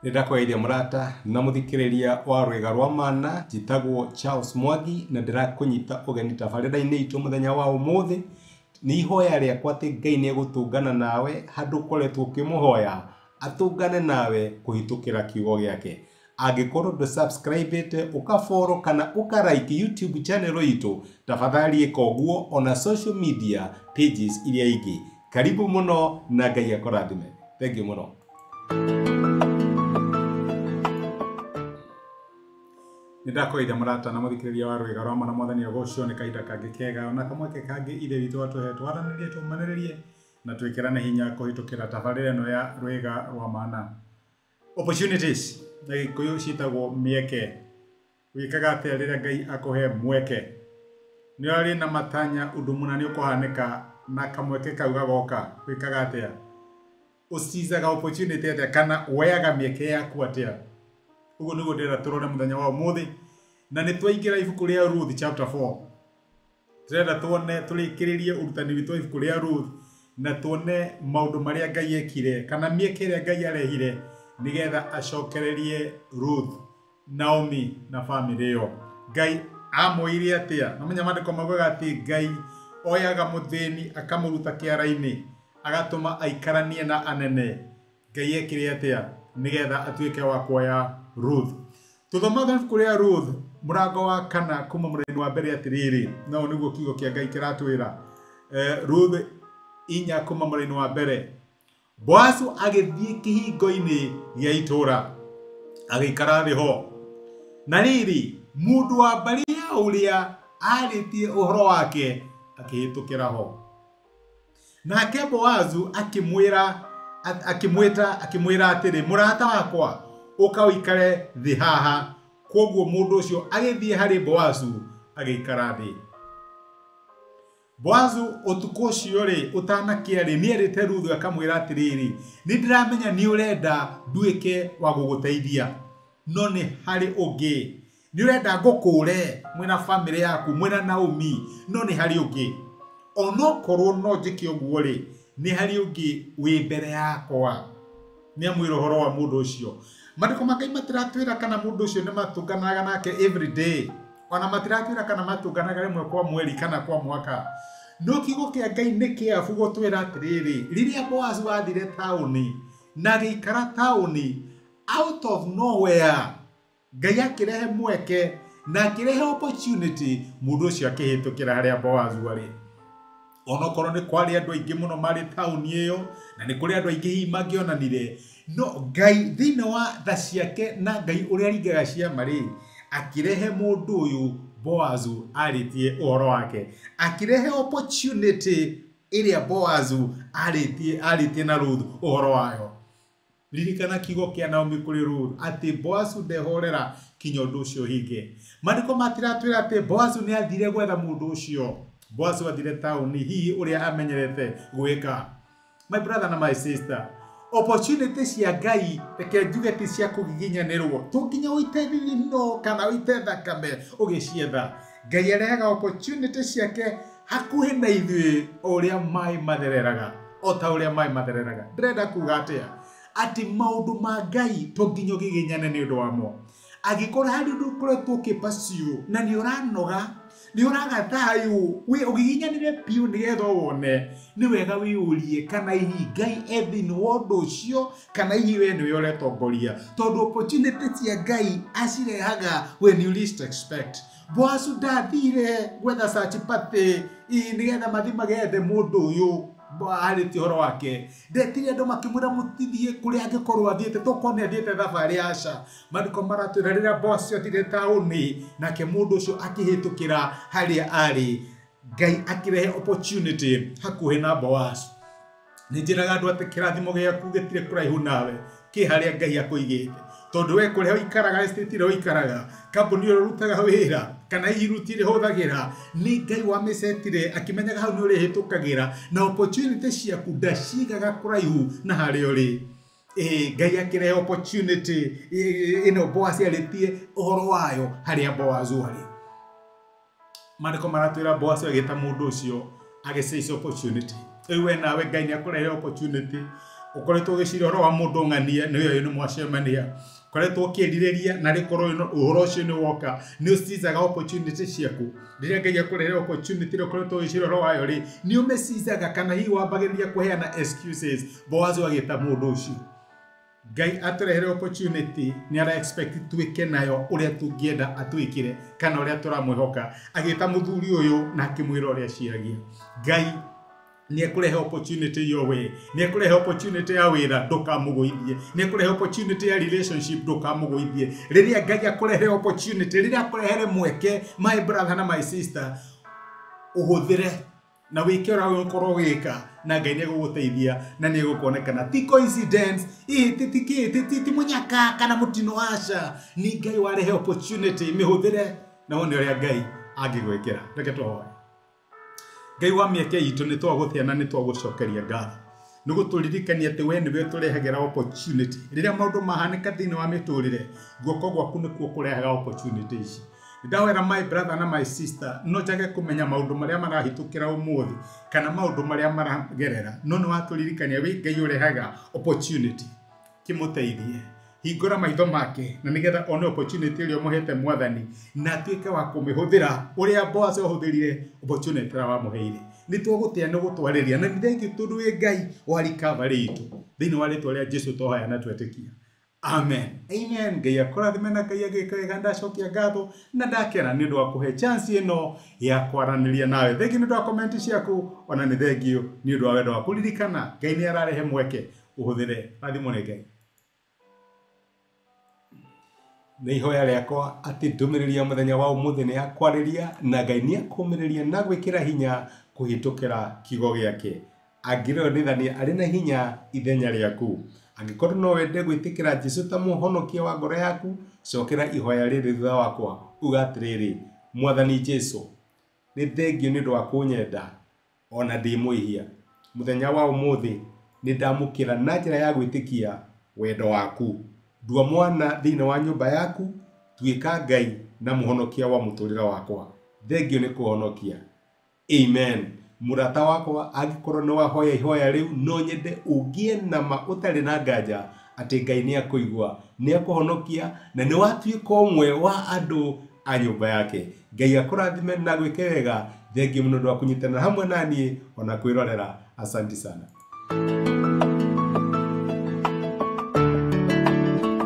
Nĩndakũgeithia mũrata na mũthikĩrĩria wa rwĩga rwa mana njĩtagwo Charles Mwangi na ndĩrakũnyita ũgeni tabarĩra-inĩ itũ mũthenya wa ũmũthĩ. Nĩ ihoya rĩakwa atĩ Ngai nĩegũtũngana nawe handũ ũkoretwo ũkĩmũhoya atũngane nawe kũhĩtũkĩra kiugo gĩake. Angĩkorwo ndũ-subscribe-ĩte ũka-follow kana ũka-like YouTube channel itũ, tafadhali ĩka ũguo ona social media pages iria ingĩ. Karibu mũno na Ngai akũrathime. Thank you mũno. Nĩndakũgeithia mũrata na mũthikĩrĩria wa rwĩga rwa mana mwathani ũgũcio nĩ kahinda kangĩ kega ona kamweke kangĩ ithe witũ atũhe twaranĩrie tũmanĩrĩrie na twĩkĩrane hinya kũhĩtũkĩra tabarĩra ĩno ya rwĩga rwa mana. Opportunities na Gĩkũyũ ciĩtagwo mĩeke. Wĩkaga atĩa rĩrĩa Ngai akũhe mweke? Nĩ arĩ na matanya ũndũ mũna nĩ ũkũhanĩka na kamweke kau gagoka, wĩkaga atĩa? Ũcizaga opportunity atĩa kana woyaga mĩeke yaku atĩa? Ugo nĩguo ndĩrenda tũrore mũthenya wa ũmũthĩ, na nĩ twaingĩra ibuku rĩa Ruth chapter 4. Tũrenda tuone tũrĩkĩrĩrie ũrutani witũ wa ibuku rĩa Ruth na tuone maũndũ marĩa Ngai ekire kana mĩeke ĩrĩa Ngai arehire nĩgetha acokererie Ruth, Naomi na family ĩyo. Ngai amũire atĩa? Namenya maandĩko maugaga atĩ Ngai oyaga mũthĩni akamũruta kĩara-inĩ agatũma aikaranie na anene. Ngai ekire atĩa nĩgetha atuĩke wa kuoya Ruth? Tuthomaga ibuku rĩa Ruth mũrango wa 4 kuma mũraini wa mbere atĩrĩrĩ, no nĩguo kiugo kĩa Ngai kĩratwĩra. Ruth 4 kuma mũraini wa mbere. Boazu agĩthiĩ kĩhingo-inĩ gĩa itũũra agĩikara thĩ ho. Na rĩrĩ mũndũ wa mbarĩ ya ũrĩa arĩtie ũhoro wake akĩhĩtũkĩra ho. Nake Boazu akĩmwĩra atĩrĩ, mũrata wakwa ũka ũikare thĩ haha. Koguo mũndũ ũcio agĩthiĩ harĩ Boazu agĩikara thĩ. Boazu ũtukũ ũcio rĩ ũtanakĩarĩ nĩerĩte Ruth akamwĩra atĩrĩrĩ, nĩndĩramenya nĩ ũrenda nduĩke wa gũgũteithia, no nĩ harĩ ũngĩ. Nĩ ũrenda ngũkũre mwĩna family yaku, mwĩna Naomi, no nĩ harĩ ũngĩ. Onokorwo no njĩke ũguo rĩ, nĩ harĩ ũngĩ wĩ mbere yakwa. Nĩamwĩra ũhoro wa mũndũ ũcio. Maandĩko ma Ngai matiratwĩra kana mũndũ ũcio nĩ matũnganaga nake every day, ona matiratwĩra kana matũnganaga rĩmwe kwa mweri kana kwa mwaka. No kiugo kĩa Ngai nĩ kĩabu gũtwĩra atĩrĩrĩ, rĩrĩa Boazu athire taũni na gĩikara taũni, out of nowhere Ngai akĩrehe mweke na akĩrehe opportunity, mũndũ ũcio akĩhĩtũkĩra harĩa Boazu arĩ. Onokorwo nĩ kwarĩ andũ aingĩ mũno marĩ taũni ĩyo na nĩ kũrĩ andũ aingĩ hihi mangĩonanire, no Ngai thĩinĩ wa tha ciake na Ngai ũrĩa aringaga ciama rĩ, akĩrehe mũndũ ũyũ Boazu arĩtie ũhoro wake, akĩrehe opportunity ĩrĩa Boazu arĩtie na Ruth ũhoro wayo. Ririkana kiugo kĩa Naomi kũrĩ Ruth atĩ Boazu ndehorera kinya ũndũ ũcio hinge. Maandĩko matiratwĩra atĩ Boazu nĩ athire gwetha mũndũ ũcio. Boazu athire taũni hihi ũrĩa amenyerete gwĩka. My brother na my sister, opportunity cia Ngai reke njuge ti cia kũgiginyanĩrwo. To nginya ũite thithino kana ũite thakame ũgĩcietha. Ngai arehaga opportunity ciake hakuhĩ na ithuĩ o ũrĩa maĩ mathereraga, o ta ũrĩa maĩ mathereraga. Ndĩrenda kuga atĩa? Atĩ maũndũ ma Ngai to nginya ũgiginyane nĩ ũndũ wamo. Angĩkorwo harĩ ũndũ ũkoretwo ũkĩpacio na nĩ ũranoga, nĩ ũraga thayũ, ũgiginyanĩre biũ nĩgetha wone, nĩ wega wĩyũrie kana hihi Ngai e thĩinĩ wa ũndũ ũcio kana hihi we nĩwe ũretongoria. Tondũ opportunity cia Ngai acirehaga when you least expect. Boazu ndathire gwetha search party nĩgetha mathiĩ magethe mũndũ ũyũ arĩtie ũhoro wake. Ndetire andũ makĩmwĩra mũtithiĩ kũrĩa angĩkorwo athiĩte, tokorwo nĩ athiĩte thabarĩ aca. Maandĩko maratwĩra rĩrĩa Boazu athire taũni nake mũndũ ũcio akĩhĩtũkĩra harĩa arĩ, Ngai akĩrehe opportunity hakuhĩ na Boazu. Nĩ njĩraga andũ atĩ kĩrathimo gĩaku gĩtirĩ kũraihu nawe, kĩ harĩa Ngai akũigĩte. Tondũ we kũrĩa ũikaraga estate ĩrĩa ũikaraga, kambuni ĩrĩa ũrutaga wĩra kana hihi ruti ĩrĩa ũhũthagĩra, nĩ Ngai wamĩcetire akĩmenyaga hau nĩ ũrĩhĩtũkagĩra, na opportunity ciaku ndacigaga kũraihu na harĩa ũrĩ. Ngai akĩrehe opportunity ĩno Boazu arĩtie ũhoro wayo harĩa Boazu arĩ. Maandĩko maratwĩra Boazu agĩta mũndũ ũcio agĩseize opportunity. Ewe nawe Ngai nĩ akũrehe opportunity ukoretwo ugicira ro wa mundu ng'anie ni uyu ni mwacemania koretwo ukirireria na rikorwo uhoro ucio ni woka ni ucizaga opportunity ciaku riria Ngai akurehere opportunity rikorwo ugicira ro wayo ri ni umecizaga kana hi wambagiriria kuheana excuses Boaz agita mundu ucio Ngai aturehere opportunity ni ara expect tuike nayo uria tungienda atuikire kana uria turamwihoka agita muthuri uyu na akimwira uria ciagia Ngai ni ekurehe opportunity yo we ni ekurehe opportunity ya wira ndukamuguithie ni ekurehe opportunity ya relationship ndukamuguithie riria Ngai akurehe opportunity riria akurehere mweke my brother na my sister uhuthire na wike ora ukorwo wika na Ngai ni guguteithia na ni gukonekana ti coincidence ti munyaka kana mutino washa ni Ngai warehe opportunity mihuthire na wone uria Ngai angigwekera reke tuhoe Ngai wa mieke itu ni twaguthia ni twagucokeria ngatho ni guturirikania ati we niwe turehagera opportunity riria maundu mahanika thini wa miturire guoko gwaku ni kuo kurehaga opportunity ici ndawera my brother na my sister no njage kumenya maundu maria marahitukira umuthi kana maundu maria maragerera no ni waturirikania we Ngai urehaga opportunity kimuteithie hingura maitho make na nigetha one opportunity ile umuhete mwathani na tuike wa kumihuthira uria Boaz uhuthirire opportunity wa muheire ni tugutia ni gutwariria na nithengi tundu we Ngai wa recovery itu thini wa ritwa ria Jesu tohaya na twetikia amen amen Ngai akurathime na Ngai agikega ndacokia ngatho na ndakera ni ndu wa kuhe chance ino ya kwaraniria nawe thengi ni ndu wa comment ciaku ona ni thengi ni ndu wa wendo wa kuririkana Ngai ni ararehe mweke uhuthire rathimo ni Ngai ni hoya riakwa ati ndumiriria muthenya wa umuthi ni akwariria na Ngai ni akumiriria na gwikira hinya kuhitukira kigo giake angirwo nithania ari na hinya ithenya riaku angikorwo no wende gwitikira Jesu ta muhonokia wa ngoro yaku cokera ihoya riri thutha wakwa ugatiriri mwathani Jesu ni thengio ni ndu wa kunyenda ona ndi muihia muthenya wa umuthi ni ndamukira na njira ya gwitikia wendo waku ndua mwana thina wa nyumba yaku tuika Ngai na muhonokia wa muturira wakwa thengio ni kuhonokia amen murata wakwa agikorwo no wahoya ihoya riu no nyende ugie na ma utari na nganja ati Ngai ni akuigwa ni akuhonokia na ni watuika umwe wa andu a nyumba yake Ngai akurathime na gwike wega thengio muno ndu wa kunyitana hamwe nani ona kwirorera asante sana